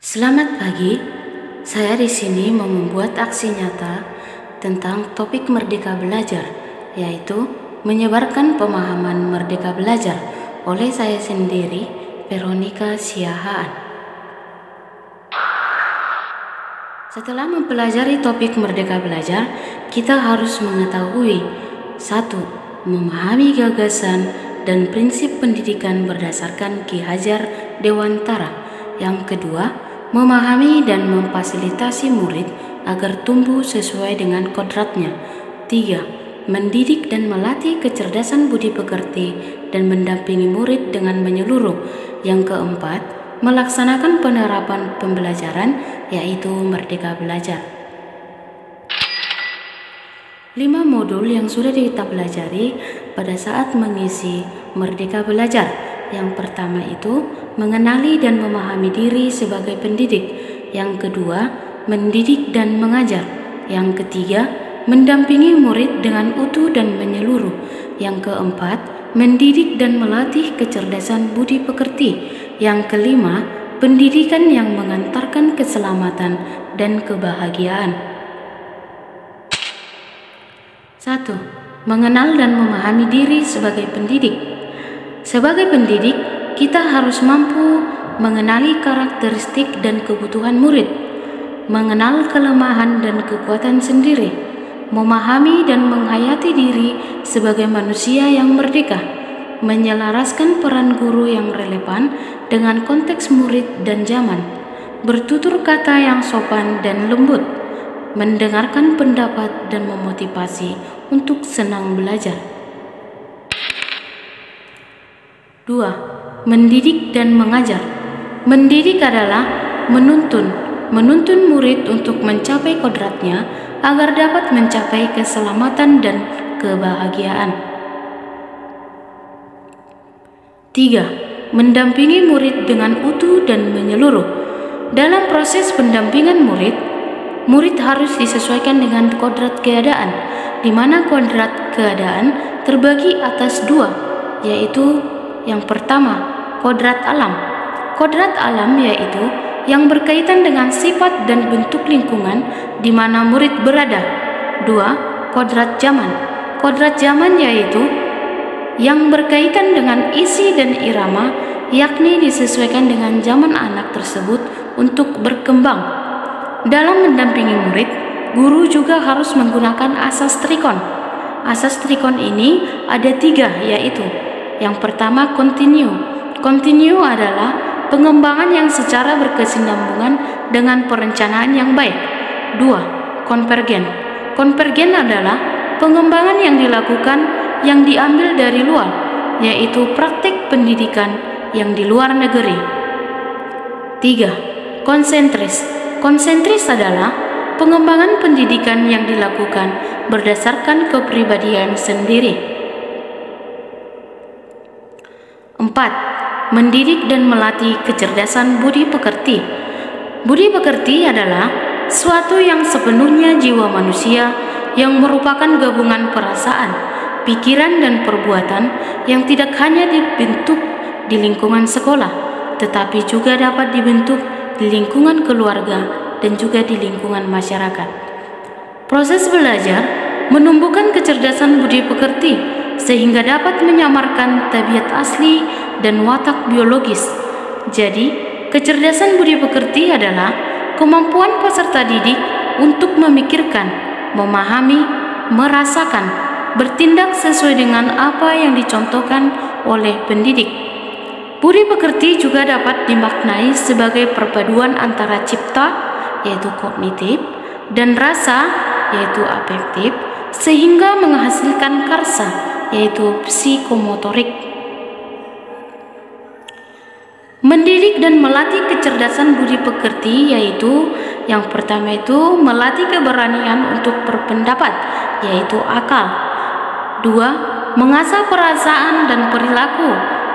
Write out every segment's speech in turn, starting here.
Selamat pagi, saya di sini mau membuat aksi nyata tentang topik Merdeka Belajar, yaitu menyebarkan pemahaman Merdeka Belajar oleh saya sendiri, Veronica Siahaan. Setelah mempelajari topik Merdeka Belajar, kita harus mengetahui 1. Memahami gagasan dan prinsip pendidikan berdasarkan Ki Hajar Dewantara. Yang kedua, memahami dan memfasilitasi murid agar tumbuh sesuai dengan kodratnya. 3. Mendidik dan melatih kecerdasan budi pekerti dan mendampingi murid dengan menyeluruh. Yang keempat, melaksanakan penerapan pembelajaran, yaitu Merdeka Belajar. 5 modul yang sudah kita pelajari pada saat mengisi Merdeka Belajar. Yang pertama itu mengenali dan memahami diri sebagai pendidik. Yang kedua, mendidik dan mengajar. Yang ketiga, mendampingi murid dengan utuh dan menyeluruh. Yang keempat, mendidik dan melatih kecerdasan budi pekerti. Yang kelima, pendidikan yang mengantarkan keselamatan dan kebahagiaan. 1. Mengenal dan memahami diri sebagai pendidik. Sebagai pendidik, kita harus mampu mengenali karakteristik dan kebutuhan murid, mengenal kelemahan dan kekuatan sendiri, memahami dan menghayati diri sebagai manusia yang merdeka, menyelaraskan peran guru yang relevan dengan konteks murid dan zaman, bertutur kata yang sopan dan lembut, mendengarkan pendapat dan memotivasi untuk senang belajar. 2. Mendidik dan mengajar. Mendidik adalah menuntun murid untuk mencapai kodratnya agar dapat mencapai keselamatan dan kebahagiaan. 3. Mendampingi murid dengan utuh dan menyeluruh. Dalam proses pendampingan murid harus disesuaikan dengan kodrat keadaan, di mana kodrat keadaan terbagi atas 2, yaitu yang pertama, kodrat alam. Kodrat alam yaitu yang berkaitan dengan sifat dan bentuk lingkungan di mana murid berada. 2. Kodrat zaman. Kodrat zaman yaitu yang berkaitan dengan isi dan irama, yakni disesuaikan dengan zaman anak tersebut untuk berkembang. Dalam mendampingi murid, guru juga harus menggunakan asas trikon. Asas trikon ini ada 3, yaitu yang pertama, continue. Continue adalah pengembangan yang secara berkesinambungan dengan perencanaan yang baik. 2. Konvergen. Konvergen adalah pengembangan yang dilakukan yang diambil dari luar, yaitu praktik pendidikan yang di luar negeri. 3. Konsentris. Konsentris adalah pengembangan pendidikan yang dilakukan berdasarkan kepribadian sendiri. 4. Mendidik dan melatih kecerdasan budi pekerti. Budi pekerti adalah suatu yang sepenuhnya jiwa manusia yang merupakan gabungan perasaan, pikiran dan perbuatan yang tidak hanya dibentuk di lingkungan sekolah, tetapi juga dapat dibentuk di lingkungan keluarga dan juga di lingkungan masyarakat. Proses belajar menumbuhkan kecerdasan budi pekerti sehingga dapat menyamarkan tabiat asli dan watak biologis. Jadi, kecerdasan budi pekerti adalah kemampuan peserta didik untuk memikirkan, memahami, merasakan, bertindak sesuai dengan apa yang dicontohkan oleh pendidik. Budi pekerti juga dapat dimaknai sebagai perpaduan antara cipta, yaitu kognitif, dan rasa, yaitu afektif, sehingga menghasilkan karsa, yaitu psikomotorik. Mendidik dan melatih kecerdasan budi pekerti yaitu yang pertama itu melatih keberanian untuk berpendapat, yaitu akal. 2. Mengasah perasaan dan perilaku,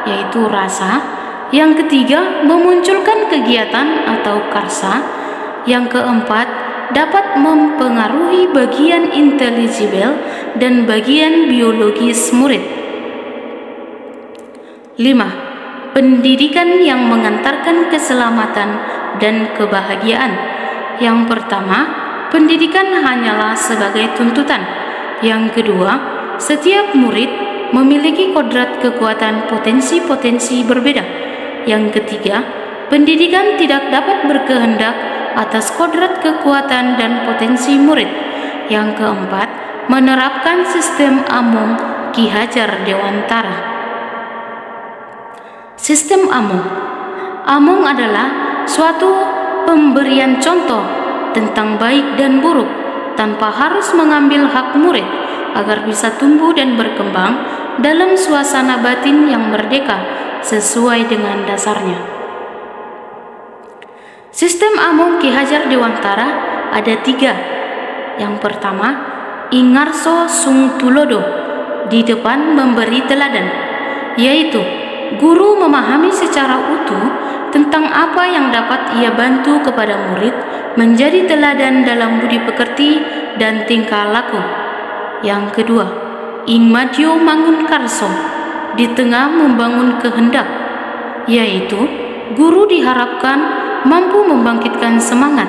yaitu rasa. Yang ketiga, memunculkan kegiatan atau karsa. Yang keempat, dapat mempengaruhi bagian intelektual dan bagian biologis murid. 5. Pendidikan yang mengantarkan keselamatan dan kebahagiaan. Yang pertama, pendidikan hanyalah sebagai tuntutan. Yang kedua, setiap murid memiliki kodrat kekuatan potensi-potensi berbeda. Yang ketiga, pendidikan tidak dapat berkehendak atas kodrat kekuatan dan potensi murid. Yang keempat, menerapkan sistem Amung Ki Hajar Dewantara. Sistem Amung. Amung adalah suatu pemberian contoh tentang baik dan buruk tanpa harus mengambil hak murid agar bisa tumbuh dan berkembang dalam suasana batin yang merdeka sesuai dengan dasarnya. Sistem Amung Ki Hajar Dewantara ada 3. Yang pertama, Ingarso Sung Tulodo, di depan memberi teladan, yaitu guru memahami secara utuh tentang apa yang dapat ia bantu kepada murid menjadi teladan dalam budi pekerti dan tingkah laku. Yang kedua, Ingmadyo Mangun Karso, di tengah membangun kehendak, yaitu guru diharapkan mampu membangkitkan semangat,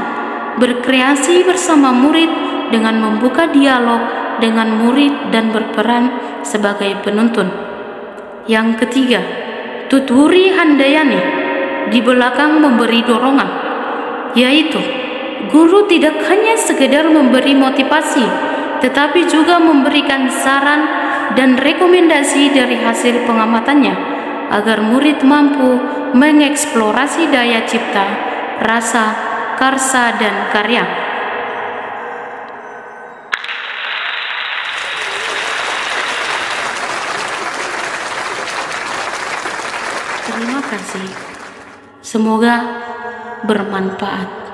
berkreasi bersama murid dengan membuka dialog dengan murid dan berperan sebagai penuntun. Yang ketiga, Tuturi Handayani, di belakang memberi dorongan, yaitu guru tidak hanya sekedar memberi motivasi, tetapi juga memberikan saran dan rekomendasi dari hasil pengamatannya agar murid mampu mengeksplorasi daya cipta, rasa, karsa, dan karya. Terima kasih. Semoga bermanfaat.